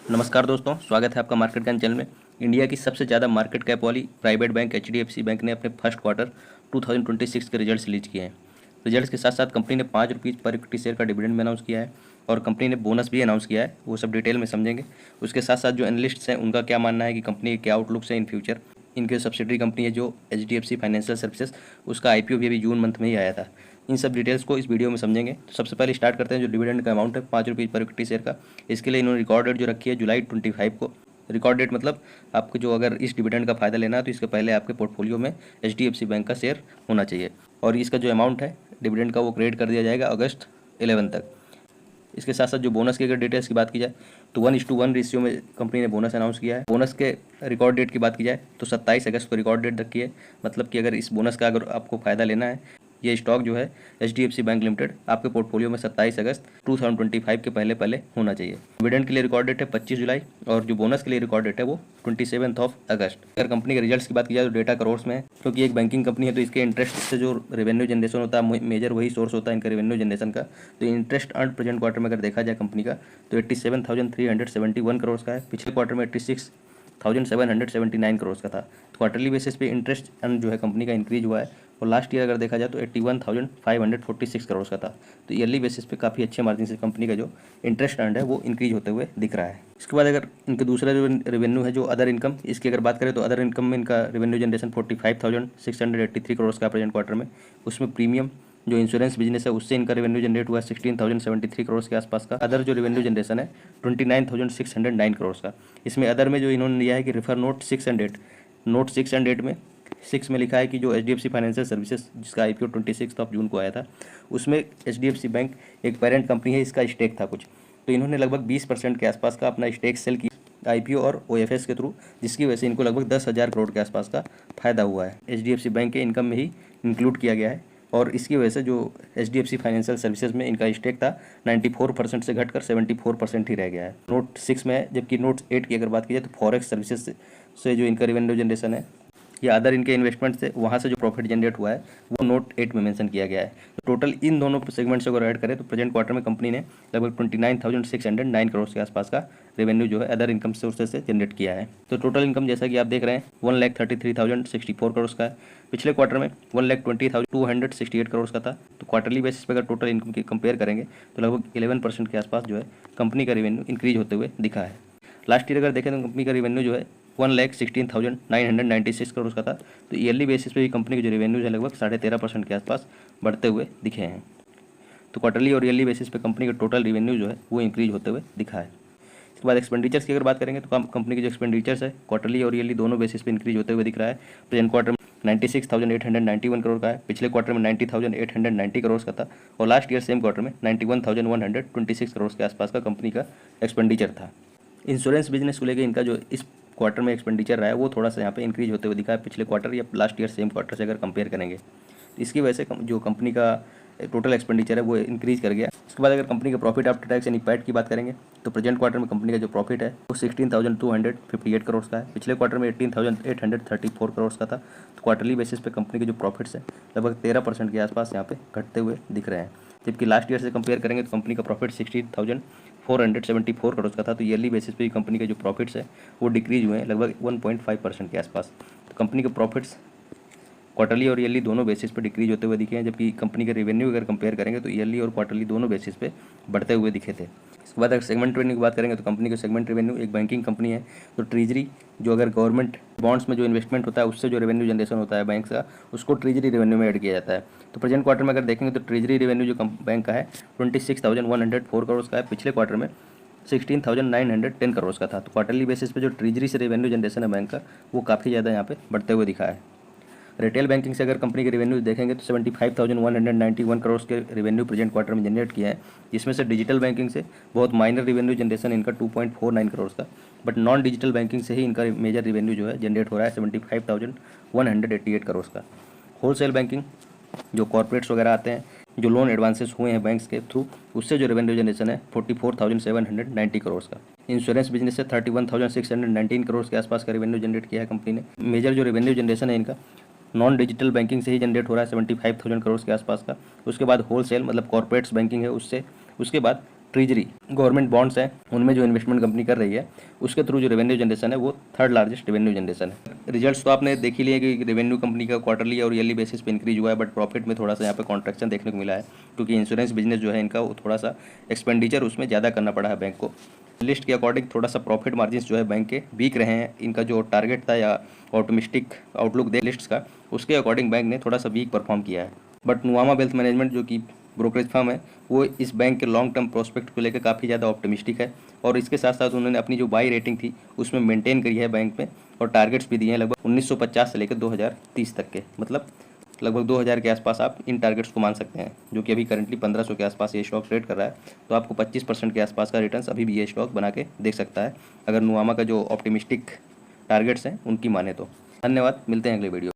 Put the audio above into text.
नमस्कार दोस्तों, स्वागत है आपका मार्केट ज्ञान चैनल में। इंडिया की सबसे ज़्यादा मार्केट कैप वाली प्राइवेट बैंक एचडीएफसी बैंक ने अपने फर्स्ट क्वार्टर 2026 के रिजल्ट्स रिलीज किए हैं। रिजल्ट्स के साथ साथ कंपनी ने ₹5 पर इक्विटी शेयर का डिविडेंड भी अनाउंस किया है और कंपनी ने बोनस भी अनाउंस किया है। वो सब डिटेल में समझेंगे। उसके साथ साथ जो एनालिस्ट्स हैं उनका क्या मानना है कि कंपनी के क्या आउटलुक्स है इन फ्यूचर। इनके सब्सिडरी कंपनी है जो एचडीएफसी फाइनेंशियल सर्विसेज, उसका आईपीओ भी अभी जून मंथ में ही आया था। इन सब डिटेल्स को इस वीडियो में समझेंगे। तो सबसे पहले स्टार्ट करते हैं जो डिविडेंड का अमाउंट है ₹5 पर इक्विटी शेयर का। इसके लिए इन्होंने रिकॉर्ड डेट जो रखी है जुलाई 25 को। रिकॉर्ड डेट मतलब आपको जो अगर इस डिविडेंड का फ़ायदा लेना है तो इसके पहले आपके पोर्टफोलियो में एचडीएफसी बैंक का शेयर होना चाहिए और इसका जो अमाउंट है डिविडेंड का वो क्रेडिट कर दिया जाएगा अगस्त 11 तक। इसके साथ साथ जो बोनस की अगर डिटेल्स की बात की जाए तो 1:1 रेशियो में कंपनी ने बोनस अनाउंस किया है। बोनस के रिकॉर्ड डेट की बात की जाए तो 27 अगस्त को रिकॉर्ड डेट रखी है। मतलब कि अगर इस बोनस का अगर आपको फ़ायदा लेना है, ये स्टॉक जो है एचडीएफसी बैंक लिमिटेड आपके पोर्टफोलियो में 27 अगस्त 2025 के पहले पहले होना चाहिए। डिविडेंड के लिए रिकॉर्ड डेट है 25 जुलाई और जो बोनस के लिए रिकॉर्ड डेट है वो 27 अगस्त। अगर कंपनी के रिजल्ट्स की बात की जाए तो डेटा करोर्स में है, क्योंकि एक बैंकिंग कंपनी है तो इसके इंटरेस्ट से जो रेवेन्यू जनरेशन होता है मेजर वही सोर्स होता है इनका रेवेन्यू जनरेशन का। तो इंटरेस्ट अर्न प्रेजेंट क्वार्टर में अगर देखा जाए कंपनी का तो 87,371 करोड़ का है। पिछले क्वार्टर में 86,779 करोड़ का था। तो क्वार्टरली बेसिस पे इंटरेस्ट अर्न जो है कंपनी का इंक्रीज हुआ है और लास्ट ईयर अगर देखा जाए तो 81,546 करोड़ का था। तो ईयरली बेसिस पे काफ़ी अच्छे मार्जिन से कंपनी का जो इंटरेस्ट अर्न है वो इंक्रीज होते हुए दिख रहा है। इसके बाद अगर इनके दूसरा जो रेवेन्यू है जो अदर इनकम, इसकी अगर बात करें तो अदर इनकम में इनका रेवेन्यू जनरेशन 45,683 करोड़ का प्रेजेंट क्वार्टर में। उसमें प्रीमियम जो इंश्योरेंस बिजनेस है उससे इनका रेवेन्यू जनरेट हुआ है 16,073 करोड़ के आसपास का। अदर जो रेवेन्यू जनरेशन है 29,609 करोड़ का। इसमें अदर में जो इन्होंने लिया है कि refer note 6 and 8, note 6 and 8 में 6 में लिखा है कि जो एचडीएफसी फाइनेंशियल सर्विसेज जिसका आईपीओ 26 जून को आया था उसमें एचडीएफसी बैंक एक पेरेंट कंपनी है, इसका स्टेक था कुछ। तो इन्होंने लगभग 20% के आसपास का अपना स्टेक सेल किया आईपीओ और ओएफएस के थ्रू, जिसकी वजह से इनको लगभग 10,000 करोड़ के आसपास का फायदा हुआ है। एचडीएफसी बैंक के इनकम में ही इंक्लूड किया गया है और इसकी वजह से जो एचडीएफसी फाइनेंशियल सर्विसेज में इनका स्टेक था 94% से घटकर 74% ही रह गया है नोट 6 में। जबकि नोट 8 की अगर बात की जाए तो फॉरेक्स सर्विसेज से जो इनका रेवेन्यू जनरेशन है या अदर इनके इन्वेस्टमेंट से वहाँ से जो प्रॉफिट जनरेट हुआ है वो नोट 8 में मेंशन किया गया है। तो टोटल इन दोनों सेगमेंट से अगर ऐड करें तो प्रेजेंट क्वार्टर में कंपनी ने लगभग 29,609 करोड़ के आसपास का रेवेन्यू जो है अदर इनकम सोर्सेज से जनरेट किया है। तो टोटल इनकम जैसा कि आप देख रहे हैं 1,33,064 करोड़ का है। पिछले क्वार्टर में 1,20,268 करोड़ का था। तो क्वार्टरली बेसिस पर अगर टोटल इनकम की कंपेयर करेंगे तो लगभग 11% के आसपास जो है कंपनी का रेवेन्यू इंक्रीज होते हुए दिखा है। लास्ट ईयर अगर देखें तो कंपनी का रेवेन्यू जो है 1,16,996 करोड़ का था। तो ईयरली बेसिस पे भी कंपनी के जो रेवेन्यूज है लगभग 13.5% के आसपास बढ़ते हुए दिखे हैं। तो क्वार्टरली और ईयरली बेसिस पे कंपनी का टोटल रेवेन्यू जो है वो इंक्रीज होते हुए दिखा है। इसके बाद एक्सपेंडिचर्स की अगर बात करेंगे तो कंपनी के जो एक्सपेंडिचर्स है क्वार्टरली और ईयरली दोनों बेसिस पे इंक्रीज होते हुए दिख रहा है। प्रेजेंट क्वार्टर में 96,891 करोड़ का है। पिछले क्वार्टर में 90,890 करोड़ का था और लास्ट ईयर सेम क्वार्टर में 91,126 करोड़ के आसपास का कंपनी का एक्सपेंडिचर था। इंश्योरेंस बिजनेस को लेकर इनका जो इस क्वार्टर में एक्सपेंडिचर रहा है वो थोड़ा सा यहाँ पे इंक्रीज होते हुए दिखा है पिछले क्वार्टर या लास्ट ईयर सेम क्वार्टर से अगर कंपेयर करेंगे। तो इसकी वजह से जो कंपनी का टोटल एक्सपेंडिचर है वो इंक्रीज कर गया। इसके बाद अगर कंपनी का प्रॉफिट आफ्टर टैक्स यानी पैट की बात करेंगे तो प्रेजेंट क्वार्टर में कंपनी का जो प्रॉफिट है वो 16,258 करोड़ का है। पिछले क्वार्टर में 18,834 करोड़ का था। तो क्वार्टरली बेसिस पे कंपनी के जो प्रॉफिट्स है लगभग 13% के आसपास यहाँ पे घटते हुए दिख रहे हैं। जबकि लास्ट ईयर से कंपेयर करेंगे तो कंपनी का प्रॉफिट 16,474 करोड़ का था। तो ईयरली बेसिस पे कंपनी के जो प्रॉफिट्स है वो डिक्रीज हुए हैं लगभग 1.5% के आसपास। तो कंपनी के प्रॉफिट्स क्वार्टरली और ईयरली दोनों बेसिस पे डिक्रीज होते हुए दिखे हैं। जबकि कंपनी के रेवेन्यू अगर कंपेयर करेंगे तो ईयरली और क्वार्टरली दोनों बेसिस पे बढ़ते हुए दिखे थे। इसके बाद अगर सेगमेंट रेवेन्यू की बात करेंगे तो कंपनी का सेगमेंट रेवेन्यू एक बैंकिंग कंपनी है तो ट्रेजरी जो अगर गवर्नमेंट बॉन्ड्स में जो इन्वेस्टमेंट होता है उससे जो रेवेन्यू जनरेशन होता है बैंक का उसको ट्रेजरी रेवेन्यू में ऐड किया जाता है। तो प्रेजेंट क्वार्टर में अगर देखेंगे तो ट्रेजरी रेवेन्यू जो बैंक का है 26,104 करोड़ का है। पिछले क्वार्टर में 16,910 करोड़ का था। तो क्वार्टरली बेसिस पे जो ट्रेजरी से रेवेन्यू जनरेशन है बैंक का वो काफ़ी ज़्यादा यहाँ पे बढ़ते हुए दिखा है। रिटेल बैंकिंग से अगर कंपनी के रेवेन्यू देखेंगे तो 75,191 करोड़ के रेवेन्यू प्रेजेंट क्वार्टर में जनरेट किया है। जिसमें से डिजिटल बैंकिंग से बहुत माइनर रेवेन्यू जनरेशन इनका 2.49 करोड़ का, बट नॉन डिजिटल बैंकिंग से ही इनका मेजर रेवेन्यू जो है जनरेट हो रहा है 75,188 करोड़ का। होलसेल बैंकिंग जो कॉर्पोरेट्स वगैरह आते हैं जो लोन एडवांसेस हुए हैं बैंक्स के थ्रू उससे जो रेवेन्यू जनरेशन है 44,790 करोड़ का। इंश्योरेंस बिजनेस से 31,619 करोड़ के आसपास का रेवेन्यू जनरेट किया है कंपनी ने। मेजर जो रेवेन्यू जनरेशन है इनका नॉन डिजिटल बैंकिंग से ही जनरेट हो रहा है 75,000 करोड़ के आसपास का। उसके बाद होलसेल मतलब कॉर्पोरेट्स बैंकिंग है उससे, उसके बाद ट्रेजरी गवर्नमेंट बॉन्ड्स हैं, उनमें जो इन्वेस्टमेंट कंपनी कर रही है उसके थ्रू जो रेवेन्यू जनरेशन है वो थर्ड लार्जेस्ट रेवेन्यू जनरेशन है। रिजल्ट्स तो आपने देख ही लिए कि रेवेन्यू कंपनी का क्वार्टरली और ईयरली बेसिस पे इंक्रीज हुआ है, बट प्रॉफिट में थोड़ा सा यहाँ पे कॉन्ट्रैक्शन देखने को मिला है, क्योंकि इंश्योरेंस बिजनेस जो है इनका वो थोड़ा सा एक्सपेंडिचर उसमें ज़्यादा करना पड़ा है बैंक को। लिस्ट के अकॉर्डिंग थोड़ा सा प्रॉफिट मार्जिन्स जो है बैंक के वीक रहे हैं। इनका जो टारगेट था या ऑप्टिमिस्टिक आउटलुक दे लिस्ट्स का, उसके अकॉर्डिंग बैंक ने थोड़ा सा वीक परफॉर्म किया है। बट नुवामा वेल्थ मैनेजमेंट जो कि ब्रोकरेज फर्म है वो इस बैंक के लॉन्ग टर्म प्रोस्पेक्ट को लेकर काफ़ी ज़्यादा ऑप्टिमिस्टिक है, और इसके साथ साथ उन्होंने अपनी जो बाई रेटिंग थी उसमें मेंटेन करी है बैंक में, और टारगेट्स भी दिए हैं लगभग 1950 से लेकर 2030 तक के, मतलब लगभग 2000 के आसपास आप इन टारगेट्स को मान सकते हैं, जो कि अभी करंटली 1500 के आसपास ये स्टॉक ट्रेड कर रहा है। तो आपको 25% के आसपास का रिटर्न्स अभी भी ये स्टॉक बना के देख सकता है, अगर नुवामा का जो ऑप्टिमिस्टिक टारगेट्स हैं उनकी माने तो। धन्यवाद, मिलते हैं अगले वीडियो।